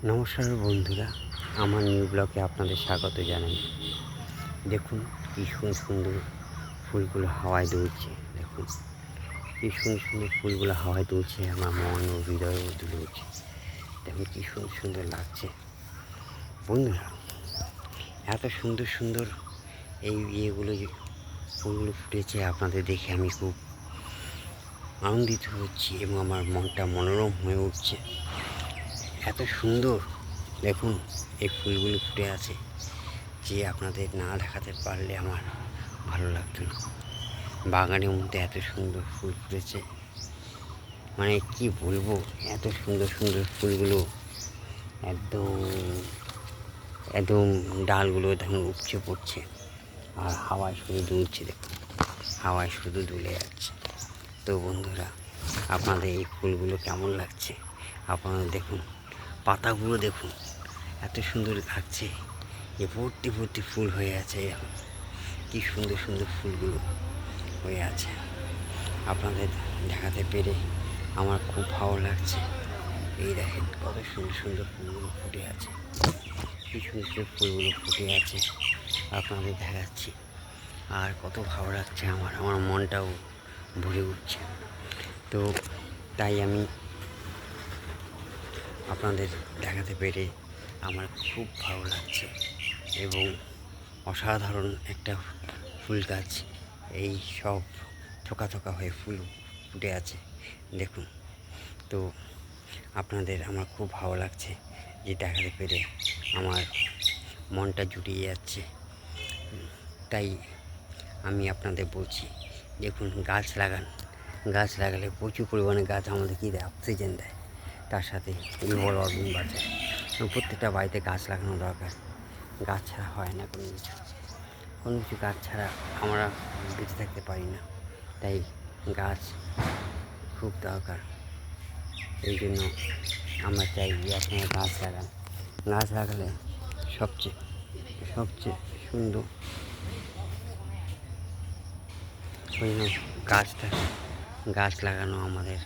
নমস্কার বন্ধুরা, আমার নিউ ব্লগে আপনাদের স্বাগত জানাই। দেখুন কি সুন্দর সুন্দর ফুলগুলো হাওয়ায় দুলছে। দেখুন কি সুন্দর সুন্দর ফুলগুলো হাওয়ায় দুলছে, আমার মন ও হৃদয়ও দুলছে। দেখুন কি সুন্দর সুন্দর লাগছে বন্ধুরা। এত সুন্দর সুন্দর এই ইয়েগুলো ফুলগুলো ফুটেছে, আপনাদের দেখে আমি খুব আনন্দিত হচ্ছি এবং আমার মনটা মনোরম হয়ে উঠছে। এত সুন্দর দেখুন এই ফুলগুলো ফুটে আছে যে আপনাদের না দেখাতে পারলে আমার ভালো লাগতো না। বাগানের মধ্যে এত সুন্দর ফুল ফুটেছে, মানে কি বলবো, এত সুন্দর সুন্দর ফুলগুলো একদম একদম ডালগুলো দেখুন উপচে পড়ছে আর হাওয়ায় শুধু দুলছে। দেখুন হাওয়ায় শুধু দুলে যাচ্ছে। তো বন্ধুরা, আপনাদের এই ফুলগুলো কেমন লাগছে আপনারা দেখুন, পাতাগুলো দেখুন এত সুন্দর লাগছে যে ভর্তি ভর্তি ফুল হয়ে আছে। এখন কি সুন্দর সুন্দর ফুলগুলো হয়ে আছে, আপনাদের দেখাতে পেরে আমার খুব ভালো লাগছে। এই দেখেন কত সুন্দর সুন্দর ফুলগুলো ফুটে আছে, কি সুন্দর সুন্দর ফুলগুলো ফুটে আছে আপনাদের দেখাচ্ছি। আর কত ভালো লাগছে, আমার আমার মনটাও ভরে উঠছে। তো তাই আমি আপনাদের দেখাতে পেরে আমার খুব ভালো লাগছে এবং অসাধারণ একটা ফুল গাছ, এই সব থোকা থোকা হয়ে ফুল ফুটে আছে দেখুন। তো আপনাদের আমার খুব ভালো লাগছে যে দেখাতে পেরে আমার মনটা জুড়িয়ে যাচ্ছে। তাই আমি আপনাদের বলছি, দেখুন গাছ লাগান, গাছ লাগালে প্রচুর পরিমাণে গাছ আমাদের কী দেয়, অক্সিজেন দেয়, তার সাথে গ্লোবাল ওয়ার্মিং বাঁচায়। প্রত্যেকটা বাড়িতে গাছ লাগানো দরকার। গাছ ছাড়া হয় না কোনো কিছু, কোনো কিছু গাছ ছাড়া আমরা বেঁচে থাকতে পারি না। তাই গাছ খুব দরকার। এই জন্য আমরা চাই যে আপনারা গাছ লাগান। গাছ লাগালে সবচেয়ে সবচেয়ে সুন্দর। ওই জন্য গাছ লাগানো আমাদের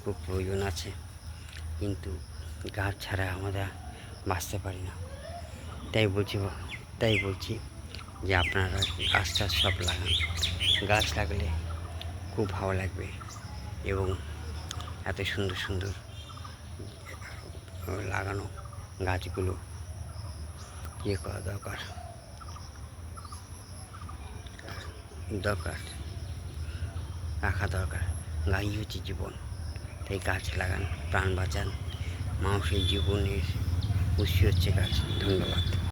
খুব প্রয়োজন আছে, কিন্তু গাছ ছাড়া আমরা বাঁচতে পারি না। তাই বলছি যে আপনারা গাছ টাছ সব লাগান। গাছ লাগালে খুব ভালো লাগবে এবং এত সুন্দর সুন্দর লাগানো গাছগুলো ইয়ে করা দরকার রাখা দরকার। গাছই হচ্ছে জীবন, তাই গাছ লাগান, প্রাণ বাঁচান। মানুষের জীবনের খুশি হচ্ছে গাছ। ধন্যবাদ।